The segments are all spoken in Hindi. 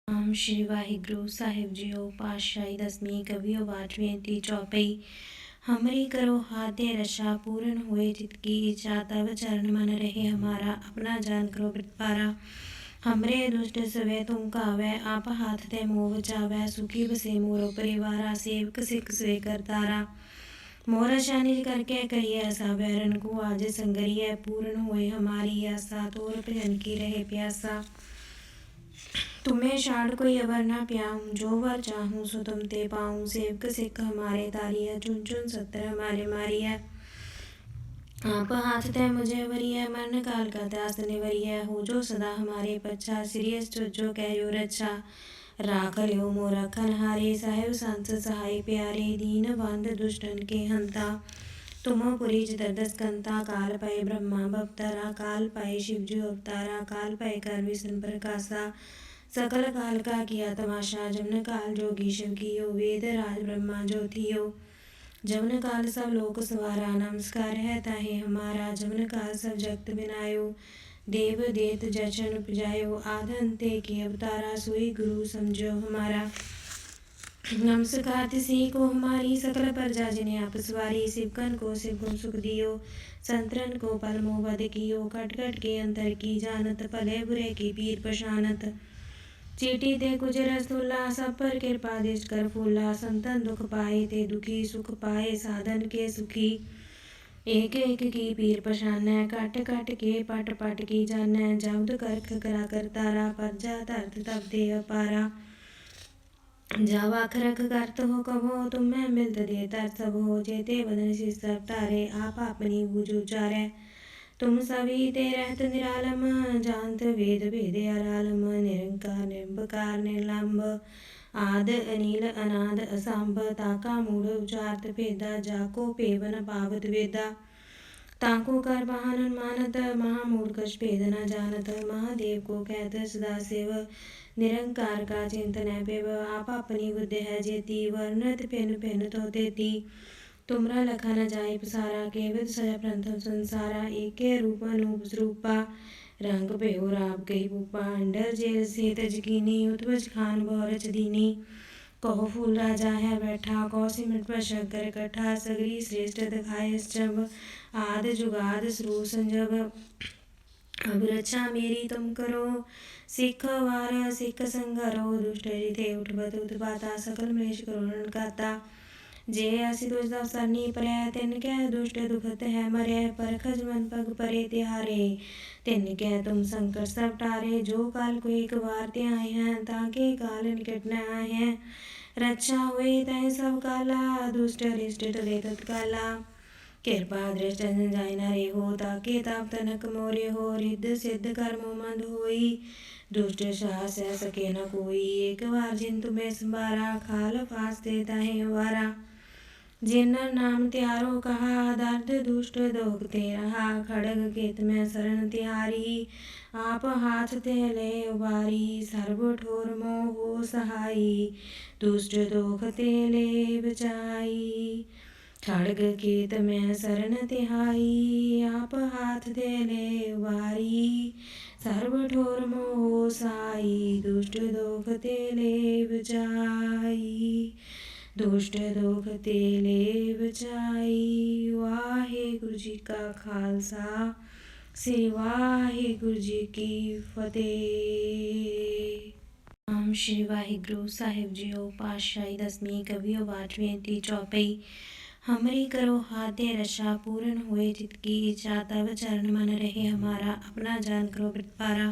ਆਮ ਸ਼੍ਰੀ ਵਾਹਿਗੁਰੂ ਸਾਹਿਬ ਜੀਓ। ਪਾਤਸ਼ਾਹੀ ਦਸਵੀਂ ਕਵਿਓ ਬਾਜਵੇਂ ਤੀ ਚੌਪਈ। हमरी करो हाथे रशा पूर्ण हुए चित की इच्छा तब चरण मन रहे हमारा अपना जान करो पारा। हमरे दुष्ट सवे तुम कावै आप हाथ ते मोह बचावै सुखी बसे मोरो परिवारा सेवक सिख स्वे करतारा। मोरा शानिज करके करिए ऐसा बैरन को आज संगरिय पूर्ण हुए हमारी आशा तोर भजन की रहे प्यासा। तुम्हें शाड़ कोई अवर ना प्याऊँ जो वर चाहूँ सो तुम ते पाऊँ सेवक सिख हमारे तारिय चुन चुन सत्तर हमारे मारिय। आप हाथ तय मुझे वरिय मरण काल का त्यास निवरिय हो जो सदा हमारे पच्छा सिरियस जो कह यो रच्छा। राख लियो मोरा खनहारे साहेब संत सहाय प्यारे दीन बंद दुष्टन के हंता। तुमो पुरी चतुर्दश कंता काल पाए ब्रह्मा बवतारा काल पाए शिवजू अवतारा काल पाए कर विष्णु प्रकाशा। सकल काल का किया तमाशा जमन काल जोगी शिव कियो वेद राज ब्रह्मा ज्योतियो। जमन काल सब लोक सवारा नमस्कार है ताहे हमारा जमन काल सब जगत बिनायो। देव देत जशन उपजायो आद अंते के अवतारा सोई गुरु समझो हमारा। नमस्कार तिसी को हमारी सकल प्रजा जिन्हें आप सवारी शिवकन को शिव गुण सुख दियो। संतरन को पल मोह वध कियो कट कट के अंतर की जानत भले बुरे की पीर पशानत। चीटी ते कुछ रसगुल्ला सब पर कृपा दिश कर फूला संतन दुख पाए ते दुखी सुख पाए साधन के सुखी। एक एक की पीर पशान कट कट के पट पट की जान जब्द करख करा कर तारा परजा धरत तब दे अपारा। जब आख रख करत हो कबो तुम्हें मिलत दे तर सब हो जेते बदन से सब तारे आप अपनी बूझ उचारे। तुम सभी ते रहत निरालम जानत वेद भेदे अरालम निरंकार निरंकार निर्लंब आद अनिल अनाद असंभ ताका मूढ़ उचारत भेदा जाको पेवन पावत वेदा। ताको कर वाहन मानत महामूढ़ कछ भेद न जानत महादेव को कहत सदा शिव। निरंकार का चिंतन है पेव आप अपनी बुद्धि है जेती वर्णत पिन पिन तो तेती। तुमरा लखा न जाए पसारा केवल सजा प्रंथम संसारा एके रूप अनूप स्वरूपा। रंग भयो राब कही पूपा अंडर जेल से तजकीनी उत्वज खान बौरच दीनी। कहो फूल राजा है बैठा कौ सिमट पर शंकर कठा सगरी श्रेष्ठ दिखाए जब आद जुगाद श्रू संजब। अब रक्षा मेरी तुम करो सिख वार सिख संगरो दुष्ट रिते उठबत उत्पाता सकल मलेश करुणन काता। जे असी दुष्ट सरनी परै तिन कै दुष्ट दुखत है मरै परखज मन पग परे तिहारे। तिन कै तुम संकट सब टारे जो काल को एक बार त्याए हैं ताके काल निकट न आए हैं। रक्षा हुए तय सब काला दुष्ट रिष्ट टले तत्काला। कृपा दृष्ट जाय न रे हो ताके ताप तनक मोरे हो रिद्ध सिद्ध कर्म मंद होई। दुष्ट साहस सह सके न कोई एक बार जिन तुम्हें संभारा खाल फास दे ताहे वारा। जिन नाम त्यारो कहा दर्द दुष्ट दोग ते रहा खड़ग केत में शरण तिहारी। आप हाथ ते ले उबारी सर्व ठोर मोह हो सहाई दुष्ट दोख ते ले बचाई। खड़ग केत में शरण तिहाई आप हाथ ते ले उबारी सर्व ठोर मोह हो सहाई दुष्ट दोख ते ले बचाई। दुष्ट दोख ते ले बचाई। वाहेगुरु जी का खालसा श्री वाहेगुरु जी की फतेह। आम श्री वाहिगुरू साहिब जीओ। पातशाही दसवीं कवियो बाजवें ती चौपई। हमरी करो हाथे रशा पूर्ण हुए चित की इच्छा तब चरण मन रहे हमारा अपना जान करो पारा।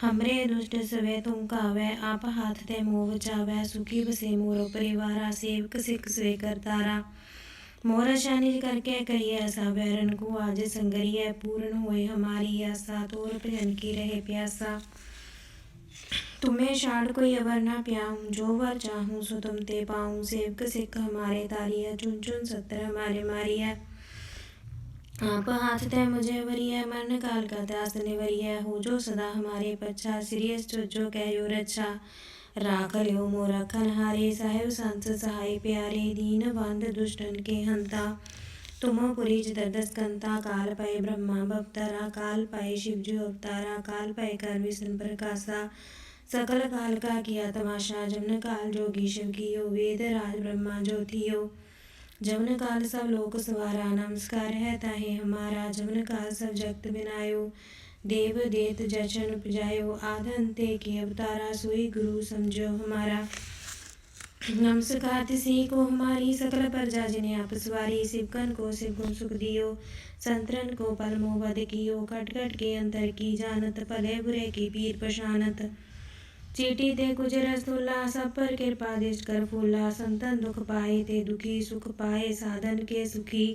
हमरे दुष्ट सवे तुम कावै आप हाथ ते मोह बचावै सुखी बसे मोरो परिवारा सेवक सिख स्वे करतारा। मोरा शानिज करके करिए ऐसा बैरन को आज संगरिय पूर्ण हुए हमारी आशा तोर भजन की रहे प्यासा। तुम्हें शाड़ कोई अवर ना प्याऊँ जो वर चाहूँ सो तुम ते पाऊँ सेवक सिख हमारे तारिय चुन चुन सत्तर हमारे मारिय। आप हाथ तय मुझे वरिय मरण काल का त्यास निवरिय हो जो सदा हमारे पच्छा सिरियस जो कह यो रच्छा। राख लियो मोरा खनहारे साहेब संत सहाय प्यारे दीन बंद दुष्टन के हंता। तुमो पुरी चतुर्दश कंता काल पाए ब्रह्मा बवतारा काल पाए शिवजू अवतारा काल पाए कर विष्णु प्रकाशा। सकल काल का किया तमाशा, जमन काल जोगी शिव कियो, वेद राज ब्रह्मा जो थियो। जमन काल सब लोक सवारा, नमस्कार है ताहे हमारा। जमन काल सब जगत बिनायो, देव देत जशन उपजायो। आद अंते के अवतारा, सोई गुरु समझो हमारा। नमस्कार तिसी को हमारी, सकल प्रजा जिने आप सवारी। शिवकन को शिव गुण सुख दियो, संतरन को पल मोह वध कियो। कट कट के अंतर की जानत, भले बुरे की पीर पशानत। चीटी ते कुछ रसगुल्ला, सब पर कृपा दृष्ट कर फूला। संतन दुख पाए ते दुखी, सुख पाए साधन के सुखी।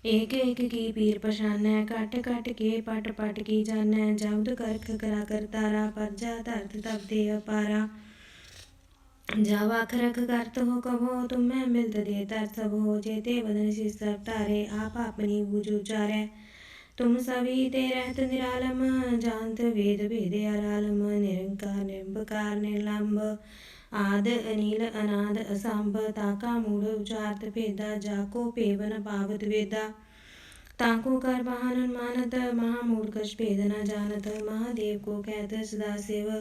एक एक की पीर पशानै, कट कट के पट पट की जानै। जब्द करख करा कर तारा, प्रजा धरत तब दे अपारा। जब अखरख करत हो कहो, तुम्हें मिलत दे तर सब हो। जेते बदन शीश सब तारे, आप अपनी बूझ उचारै। तुम सभी ते रहत निरालम, जानत वेद भेद अरालम। निरंकार निरंकार निर्लंब, आद अनिल अनाद असंभ। ताका मूढ़ उचारत भेदा, जाको पेवन पावत वेदा। ताको कर बहानन मानत, महामूढ़ कछ भेद न जानत। महादेव को कहत सदा शिव,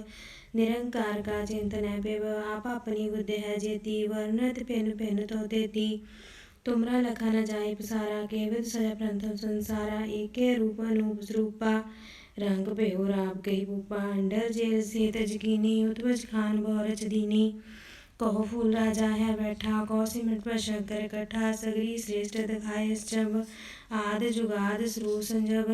निरंकार का चिंतन है पेव। आप अपनी बुद्धि है जेती, वर्णत पिन पिन तो तेती। तुमरा लखा न जाए पसारा, केवल सजा प्रंथम संसारा। एके रूप अनूप स्वरूपा, रंग भयो राम कही भूपा। अंडर जेल से तजकीनी, उत्वज खान बौरच दीनी। कहो फूल राजा है बैठा, कौ सिमट पर शंकर कट्ठा। सगरी श्रेष्ठ दिखाए जब, आद जुगाद शुरू संजब।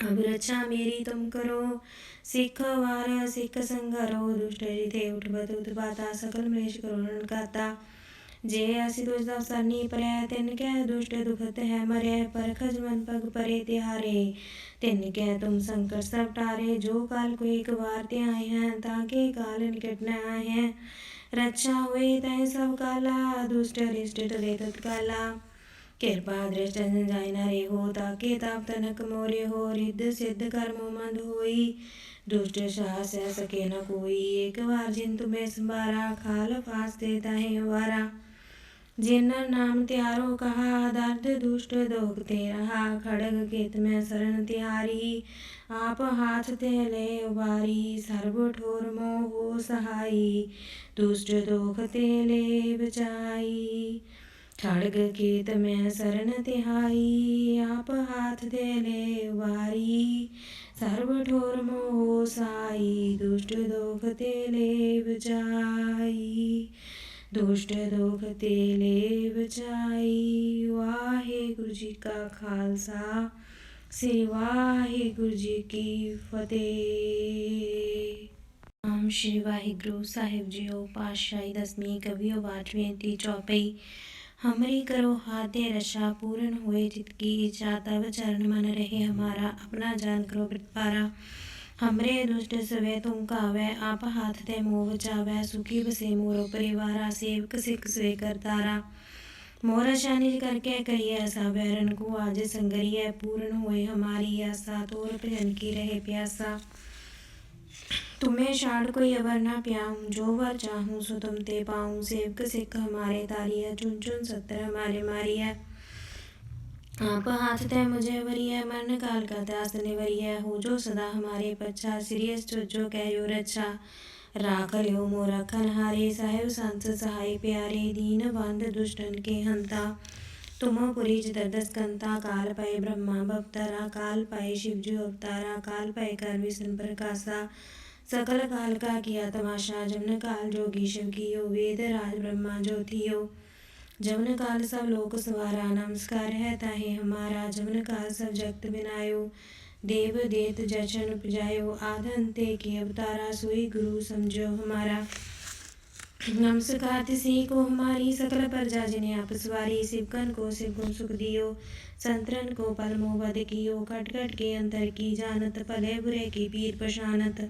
अब रक्षा मेरी तुम करो, सिख वार सिख संगरो। दुष्ट रिते उठबत उत्पाता, सकल मलेश करुणन गाता। जे असी दुष्ट सरनी परै, तिनकै दुष्ट दुखत है मरै। परखज मन पग परे तिहारे, तिनकै तुम संकट सब टारे। जो काल को एक बार त्याए हैं, ताके काल निकट न आए हैं। रक्षा हुए तय सब काला, दुष्ट रिष्ट टले तत्काला। कृपा दृष्ट जाय न रे हो, ताके ताप तनक मोरे हो। रिद्ध सिद्ध कर्म मंद होई, दुष्ट साहस सह सके न कोई। एक बार जिन तुम्हें संभारा, खाल फास दे ताहे वारा। जिन नाम त्यारो कहा, दर्द दुष्ट दोग ते रहा। खड़ग केत में शरण तिहारी, आप हाथ ते ले उबारी। सर्व ठोर मोह हो सहाई, दुष्ट दोख ते ले बचाई। खड़ग केत में शरण तिहाई, आप हाथ दे ले उबारी। सर्व ठोर मोह सहाई, दुष्ट दोख ते ले बचाई। दुष्ट दोख ते ले बचाई। वाहेगुरु जी का खालसा, श्री वाहेगुरु जी की फतेह। ओम श्री वाहिगुरु साहिब जीओ। पातशाही दसवीं कवियो 8वीं ती चौपाई। हमरी करो हाथ दे रक्षा, पूर्ण हुए चित की इच्छा। तब चरण मन रहे हमारा, अपना जान करो पारा। हमरे दुष्ट सवे तुम कावै, आप हाथ ते मोह बचावै। सुखी बसे मोरो परिवारा, सेवक सिख स्वे करतारा। मोरा शानिज करके करिए ऐसा, बैरन को आज संगरिय। पूर्ण हुए हमारी आशा, तोर भजन की रहे प्यासा। तुम्हें शाड़ कोई अवर ना प्याऊँ, जो वर चाहूँ सो तुम ते पाऊँ। सेवक सिख हमारे तारिय, चुन चुन सत्तर हमारे मारिय। आप हाथ तय मुझे वरिय, मरण काल का त्यास निवरिय। हो जो सदा हमारे पच्छा, श्रीयस जो कहो रक्षा। राख लियो मोरा खनहारे, साहेब संत सहाय प्यारे। दीन बंध दुष्टन के हंता, तुम पुरी चतुर्दश कंता। काल पाए ब्रह्मा बवतारा, काल पाए शिव जो अवतारा। काल पाए कर विष्णु प्रकाशा, सकल काल का किया तमाशा। जमन काल जोगी शिव कियो, वेद राज ब्रह्मा जो थियो। जमन काल सब लोक सवारा, नमस्कार है ताहे हमारा। जमन काल सब जगत बिनायो, देव देत जशन उपजायो। आद अंते के अवतारा, सोई गुरु समझो हमारा। नमस्कार तिसी को हमारी, सकल प्रजा जिने आप सवारी। शिवकन को शिव गुण सुख दियो, संतरन को पल मोह वध कियो। कट कट के अंतर की जानत, भले बुरे की पीर पशानत।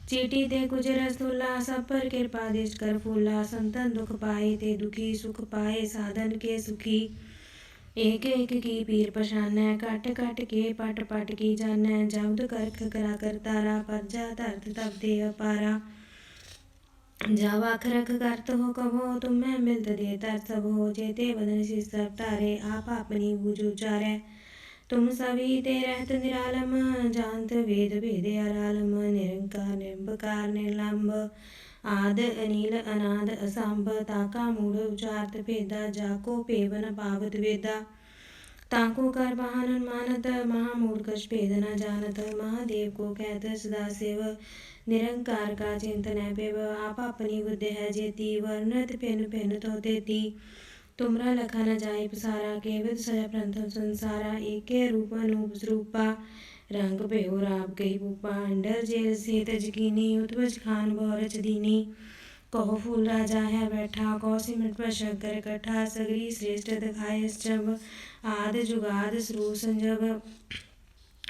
चीटी ते कुछ रसगुल्ला, सब पर कृपा दृष्ट कर फूला। संतन दुख पाए ते दुखी, सुख पाए साधन के सुखी। एक एक की पीर पशानै, कट कट के पट पट की जानै। जब्द करख करा कर तारा, प्रजा धरत तब दे अपारा। जब अखरख करत हो कहो, तुम्हें मिलत दे तर सब हो। जेते बदन शीश सब तारे, आप अपनी बूझ उचारै। तुम सभी ते रहत निरालम, जानत वेद भेदे अरालम। निरंकार निरंकार निर्लंब, आद अनिल अनाद असंभ। ताका मूढ़ उचारत भेदा, जाको पेवन पावत वेदा। ताको कर बहानन मानत, महामूढ़ कछ भेद न जानत। महादेव को कहत सदा शिव, निरंकार का चिंतन है पेव। आप अपनी बुद्धि है जेती, वर्णत पिन पिन तो तेती। तुमरा लखा न जाय पसारा, केवल सजा प्रंथम संसारा। एके रूप अनूप स्वरूपा, रंग भयो राब कही भूपा। अंडर जेल से तजकीनी, उत्पज खान बहुरच दीनी। कहो फूल राजा है बैठा, कौ सिमट पर शंकर कट्ठा। सगरी श्रेष्ठ दिखाए जब, आद जुगाद श्रू संजब।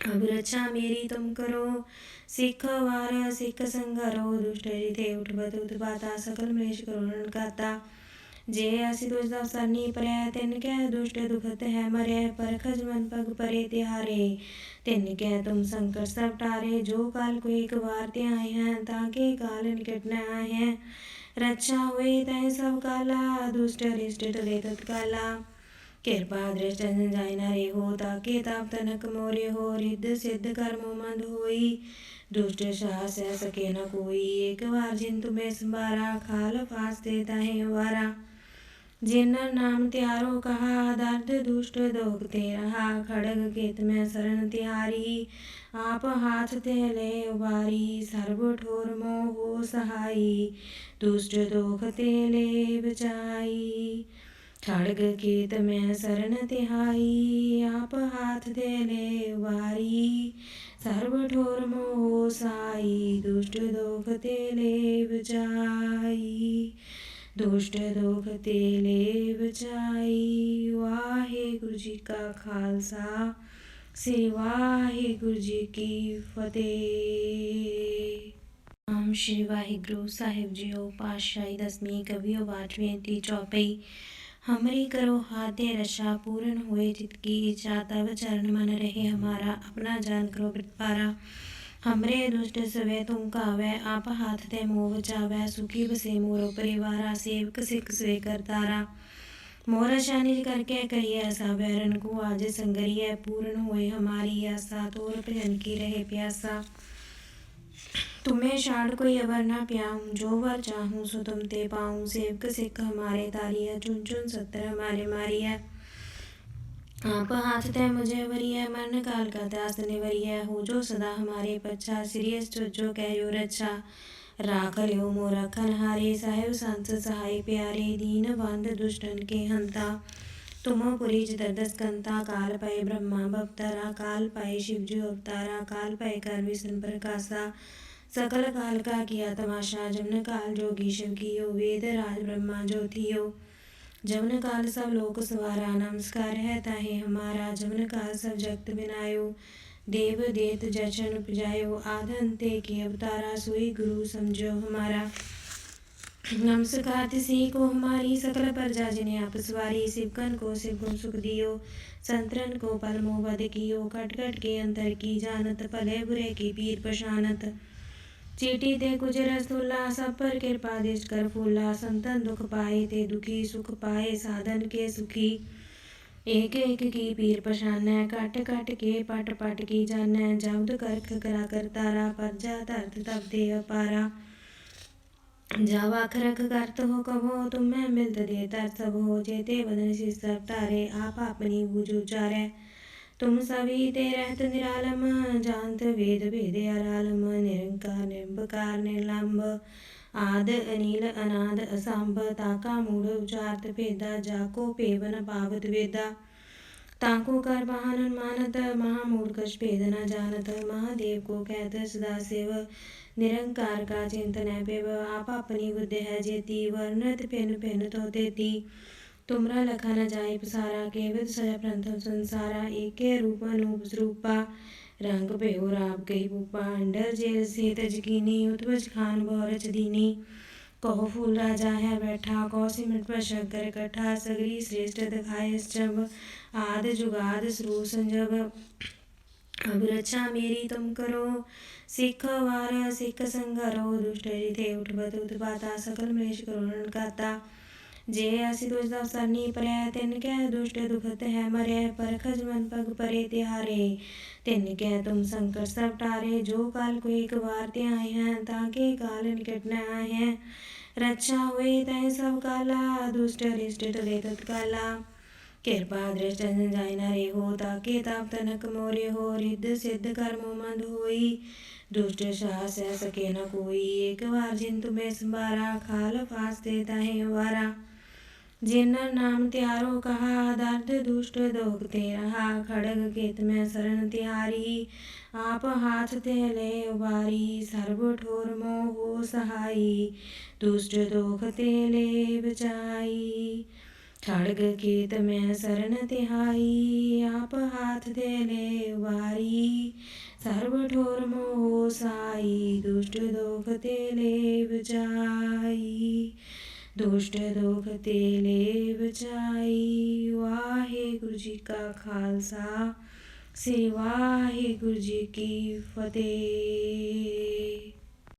अब रक्षा मेरी तुम करो, सिख वार सिख संगरो। दुष्ट रिते उठबत उत्पाता, सकल मलेश करुणन गाता। जे असी दुष सरनी परै, तिन कै दुष्ट दुखत है मरै। परखज मन पग परे तिहारे, तिन कै तुम संकट सब टारे। जो काल को एक बार त्याए हैं, ताके काल निकट न आए हैं। रक्षा हुए तय सब काला, दुष्ट रिष्ट टले तत्काला। कृपा दृष्ट जाय न रे हो, ताके ताप तनक मोरे हो। रिद्ध सिद्ध कर्मो मंद होई, दुष्ट साहस सके न कोई। एक बार जिन तुम्हें संबारा, खाल फासते ताहे वारा। जिन नाम त्यारो कहा, दर्द दुष्ट दोगते रहा। खड़ग केत में शरण तिहारी, आप हाथ ते ले उबारी। सर्व ठोर मोह हो सहाई, दुष्ट दोगते ले बचाई। खड़ग केत में शरण तिहाई, आप हाथ ते ले उबारी। सर्व ठोर मोह हो सहाई, दुष्ट दोगते ले बचाई। दुष्ट दोगते ले बचाई। वाहेगुरु जी का खालसा, श्री वाहेगुरु जी की फतेह। ओम श्री वाहिगुरु साहिब जीओ। पातशाही दसवीं कवियो 8वीं ती चौपाई। हमरी करो हाथे रक्षा, पूर्ण हुए चित की इच्छा। तब चरण मन रहे हमारा, अपना जान करो पारा। हमरे दुष्ट सवे तुम कावै, आप हाथ ते मोह बचावै। सुखी बसे मोरो परिवारा, सेवक सिख स्वे करतारा। मोरा शानी करके करिए ऐसा, बैरन को आज संगरिए। पूर्ण हुए हमारी आशा, तोर भजन की रहे प्यासा। तुम्हें शाड़ कोई अवर ना प्याऊं, जो वर चाहूं सो तुम ते पाऊं। सेवक सिख हमारे तारिया, चुन चुन सत्तर हमारे मारिया। आप हाथ ते मुझे वरिय, मरण काल का त्यास निवरिय। हो जो सदा हमारे पच्छा, श्रीयस जो कहो रक्षा। राख लियो मोरा खनहारे, साहेब संत सहाय प्यारे। दीन बंध दुष्टन के हंता, तुमो पुरी दस कंता। काल पाए ब्रह्मा बवतारा, काल पाए शिव जी अवतारा। काल पाए कर विष्णु प्रकाशा, सकल काल का किया तमाशा। जमन काल जोगी शिव कियो, वेद राज ब्रह्मा ज्योतियो। जमन काल सब लोक सवारा, नमस्कार है ताहे हमारा। जमन काल सब जगत बिनायो, देव देत जशन उपजायो। आद अंते के अवतारा, सोई गुरु समझो हमारा। नमस्कार तिसी को हमारी, सकल प्रजा जिन्हें आप सवारी। शिवकन को शिव गुण सुख दियो, संतरन को पल मोह वध कियो। कट कट के अंतर की जानत, भले बुरे की पीर पशानत। चीटी ते कुछ रसगुल्ला, सब पर कृपा दृष्ट कर फूला। संतन दुख पाए ते दुखी, सुख पाए साधन के सुखी। एक एक की पीर पशानै, कट कट के पट पट की जानै। जब्द करख करा कर तारा, परजा धरत तब दे अपारा। जब आख रख करत हो कबो, तुम्हें मिलत दे तर सब हो। जेते बदन शीस सब तारे, आप अपनी बूझ उचारै। तुम सभी ते रहत निरालम, जानत वेद भेदे अरालम। निरंकार निरंकार निर्लंब, आद अनिल अनाद असंभ। ताका मूढ़ उचारत भेदा, जाको पेवन पावत वेदा। ताको कर बहानन मानत, महामूढ़ कछ भेद न जानत। महादेव को कहत सदा शिव, निरंकार का चिंतन है पेव। आप अपनी बुद्धि है जेती, वर्णत पिन पिन तो तेती। तुमरा लखा न जाय पसारा, केवल सजा प्रंथम संसारा। एके रूप अनूप स्वरूपा, रंग भयो राब कही भूपा। अंडर जेल से तजकीनी, उत्पज खान बहुरच दीनी। कहो फूल राजा है बैठा, कौ सिमट पर शंकर कट्ठा। सगरी श्रेष्ठ दिखाए जब, आद जुगाद श्रू संजब। अब रक्षा मेरी तुम करो, सिख वार सिख संगरो। दुष्ट रिते उठबत उत्पाता, सकल मलेश करुणन गाता। जे असी तुझ तब सरनी परै तिन कै दुष्ट दुखत है मरै पर खजमन पग परे तिहारे तिन कै तुम संकट सब टारे जो काल को एक बार त्याए हैं ताके काल निकट न आए हैं रक्षा हुए तय सब काला दुष्ट रिष्ट टले तत्काला कृपा दृष्ट जाय न रे हो ताके ताप तनक मोरे हो रिद्ध सिद्ध कर्म मंद होई दुष्ट साहस सके न कोई एक बार जिन तुम्हें संबारा खाल फास देता है वारा जिन नाम त्यारो कहा दर्द दुष्ट दोगते रहा खड़ग केत में शरण तिहारी आप हाथ ते ले उबारी सर्व ठोर मोह हो सहाई दुष्ट दोख ते ले बचाई खड़ग केत में शरण तिहाई आप हाथ ते ले उबारी सर्व ठोर मोह सहाई दुष्ट दोख ते ले बचाई दुष्ट दोख ते ले बचाई वाहेगुरु जी का खालसा श्री वाहेगुरु जी की फतेह।